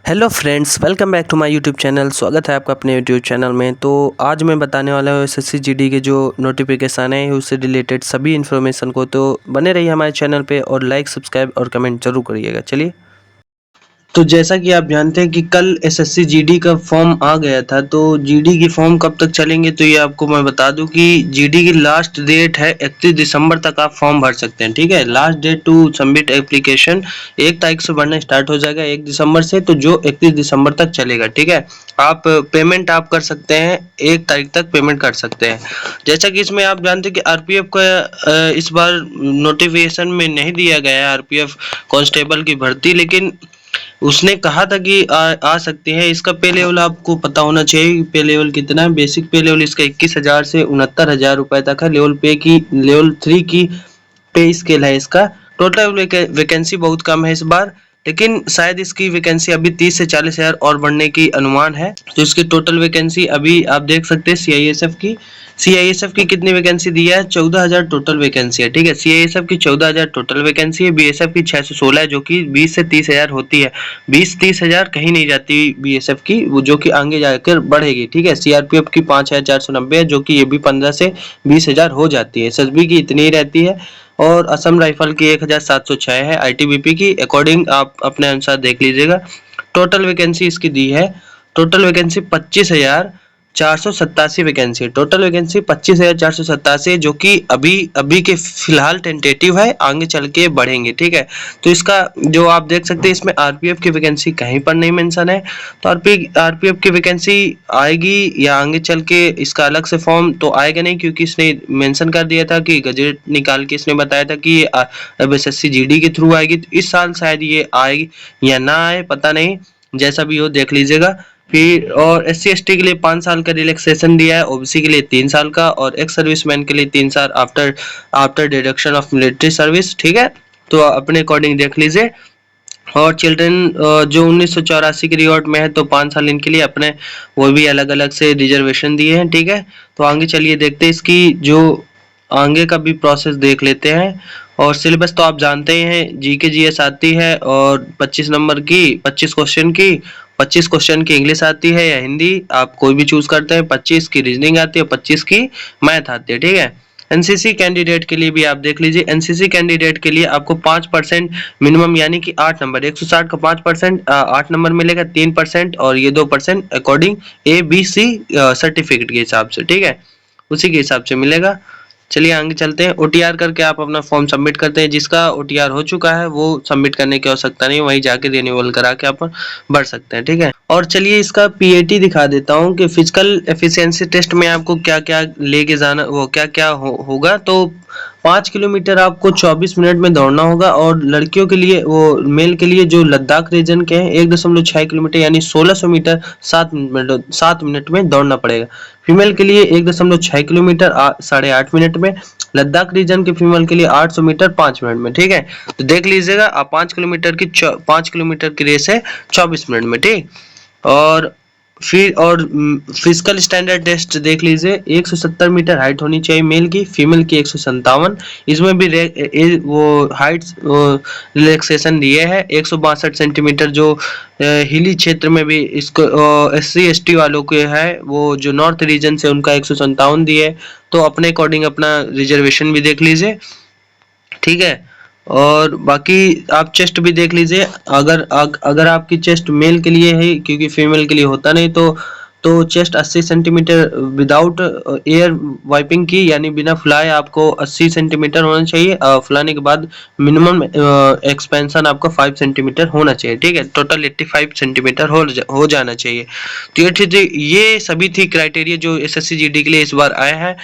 Hello friends, welcome back to my YouTube channel. स्वागत है आपका अपने यूट्यूब चैनल में। तो आज मैं बताने वाला हूँ एसएससी जीडी के जो नोटिफिकेशन है उससे रिलेटेड सभी इन्फॉर्मेशन को। तो बने रहिए हमारे चैनल पे और लाइक, सब्सक्राइब और कमेंट जरूर करिएगा। चलिए, तो जैसा कि आप जानते हैं कि कल एसएससी जीडी का फॉर्म आ गया था। तो जीडी की फॉर्म कब तक चलेंगे, तो ये आपको मैं बता दूं कि जीडी की लास्ट डेट है 31 दिसंबर तक आप फॉर्म भर सकते हैं। ठीक है, last date to submit application 1 तारीख से भरना स्टार्ट हो जाएगा 1 दिसंबर से, तो जो 31 दिसंबर तक चलेगा। ठीक है, आप पेमेंट आप कर सकते हैं 1 तारीख तक पेमेंट कर सकते हैं। जैसा कि इसमें आप जानते हैं कि आरपीएफ का इस बार नोटिफिकेशन में नहीं दिया गया है आरपीएफ कांस्टेबल की भर्ती, लेकिन उसने कहा था कि आ सकती है। इसका पे लेवल आपको पता होना चाहिए। पे लेवल कितना है? बेसिक पे लेवल इसका 21,000 से 69,000 रुपए तक है। लेवल 3 की पे स्केल है इसका। टोटल वैकेंसी बहुत कम है इस बार, लेकिन शायद इसकी वैकेंसी अभी 30 से 40,000 और बढ़ने की अनुमान है। तो इसकी टोटल वैकेंसी अभी आप देख सकते हैं सीआईएसएफ की कितनी वैकेंसी दिया है? 14,000 टोटल वैकेंसी है। ठीक है, सीआईएसएफ की 14,000 टोटल वैकेंसी है। बीएसएफ की 616 है, जो कि 20 से 30,000 होती है। 20-30,000 कहीं नहीं जाती बीएसएफ की, वो जो कि आगे जाकर बढ़ेगी। ठीक है, सीआरपीएफ की 5,490 है, जो कि ये भी 15 से 20,000 हो जाती है। एसएसबी की इतनी ही रहती है। और असम राइफल की 1,706 है। आईटीबीपी की अकॉर्डिंग आप अपने अनुसार देख लीजिएगा। टोटल वैकेंसी इसकी दी है, टोटल वैकेंसी 25,487 वैकेंसी है। टोटल वैकेंसी 25,487 है, जो कि अभी के फिलहाल टेंटेटिव है, आगे चल के बढ़ेंगे। ठीक है, तो इसका जो आप देख सकते हैं इसमें आरपीएफ की वैकेंसी कहीं पर नहीं मेंशन है। तो आरपीएफ की वैकेंसी आएगी या आगे चल के इसका अलग से फॉर्म तो आएगा नहीं, क्योंकि इसने मेंशन कर दिया था कि गजेट निकाल के इसने बताया था कि ये अब एसएससी जीडी के थ्रू आएगी। तो इस साल शायद ये आएगी या ना आए, पता नहीं। जैसा भी हो देख लीजिएगा। फिर और एससी एसटी के लिए 5 साल का रिलैक्सेशन दिया है, ओबीसी के लिए 3 साल का, और एक्स सर्विसमैन के लिए 3 साल after deduction of military service. ठीक है, तो अपने अकॉर्डिंग देख लीजिए। और चिल्ड्रन जो 1984 की रिकॉर्ड में है, तो 5 साल इनके लिए अपने वो भी अलग अलग से रिजर्वेशन दिए हैं। ठीक है, तो आगे चलिए देखते हैं इसकी जो आगे का भी प्रोसेस देख लेते हैं। और सिलेबस तो आप जानते ही हैं, जीके जीएस आती है, और 25 नंबर की 25 क्वेश्चन की इंग्लिश आती है या हिंदी, आप कोई भी चूज करते हैं। 25 की रीजनिंग आती है, 25 की मैथ आती है। ठीक है, एनसीसी कैंडिडेट के लिए भी आप देख लीजिए। एनसीसी कैंडिडेट के लिए आपको 5% मिनिमम, यानी कि 8 नंबर, 160 का 5%, 8 नंबर मिलेगा, 3% और ये 2% अकॉर्डिंग ABC सर्टिफिकेट के हिसाब से। ठीक है, उसी के हिसाब से मिलेगा। चलिए आगे चलते हैं। ओटीआर करके आप अपना फॉर्म सबमिट करते हैं। जिसका ओटीआर हो चुका है वो सबमिट करने की आवश्यकता नहीं, वहीं जाके रिन्यूअल करा के आप भर सकते हैं। ठीक है, और चलिए इसका पीएटी दिखा देता हूँ कि फिजिकल एफिशिएंसी टेस्ट में आपको क्या क्या लेके जाना, वो क्या क्या होगा। तो 5 किलोमीटर आपको 24 मिनट में दौड़ना होगा। और लड़कियों के लिए, वो मेल के लिए जो लद्दाख रीजन के हैं, 1.6 किलोमीटर यानी 1600 मीटर 7 मिनट में दौड़ना पड़ेगा। फीमेल के लिए 1.6 किलोमीटर 8.5 मिनट में। लद्दाख रीजन के फीमेल के लिए 800 मीटर 5 मिनट में। ठीक है, तो देख लीजिएगा आप 5 किलोमीटर की रेस है 24 मिनट में। ठीक, और फिर और फिजिकल स्टैंडर्ड टेस्ट देख लीजिए। 170 मीटर हाइट होनी चाहिए मेल की, फीमेल की 157। इसमें भी वो हाइट रिलैक्सेशन दिए है। 162 सेंटीमीटर जो हिली क्षेत्र में भी इसको SC ST वालों के है, वो जो नॉर्थ रीजन से उनका 157 दिए। तो अपने अकॉर्डिंग अपना रिजर्वेशन भी देख लीजिए। ठीक है, और बाकी आप चेस्ट भी देख लीजिए। अगर आपकी चेस्ट मेल के लिए है, क्योंकि फीमेल के लिए होता नहीं, तो chest 80 centimetre without air wiping की, यानी बिना फुलाए आपको 80 सेंटीमीटर होना चाहिए। फुलाने के बाद मिनिमम एक्सपेंशन आपका 5 सेंटीमीटर होना चाहिए। ठीक है, टोटल 85 सेंटीमीटर हो जाना चाहिए। तो ये सभी थी क्राइटेरिया जो एसएससी जीडी के लिए इस बार आया है।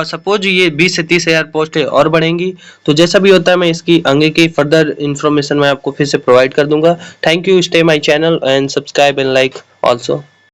सपोज ये 20 से 30,000 पोस्ट और बढ़ेंगी। तो जैसा भी होता है मैं इसकी आगे की फर्दर इन्फॉर्मेशन मैं आपको फिर से प्रोवाइड कर दूंगा। Thank you, stay my channel and subscribe and like also.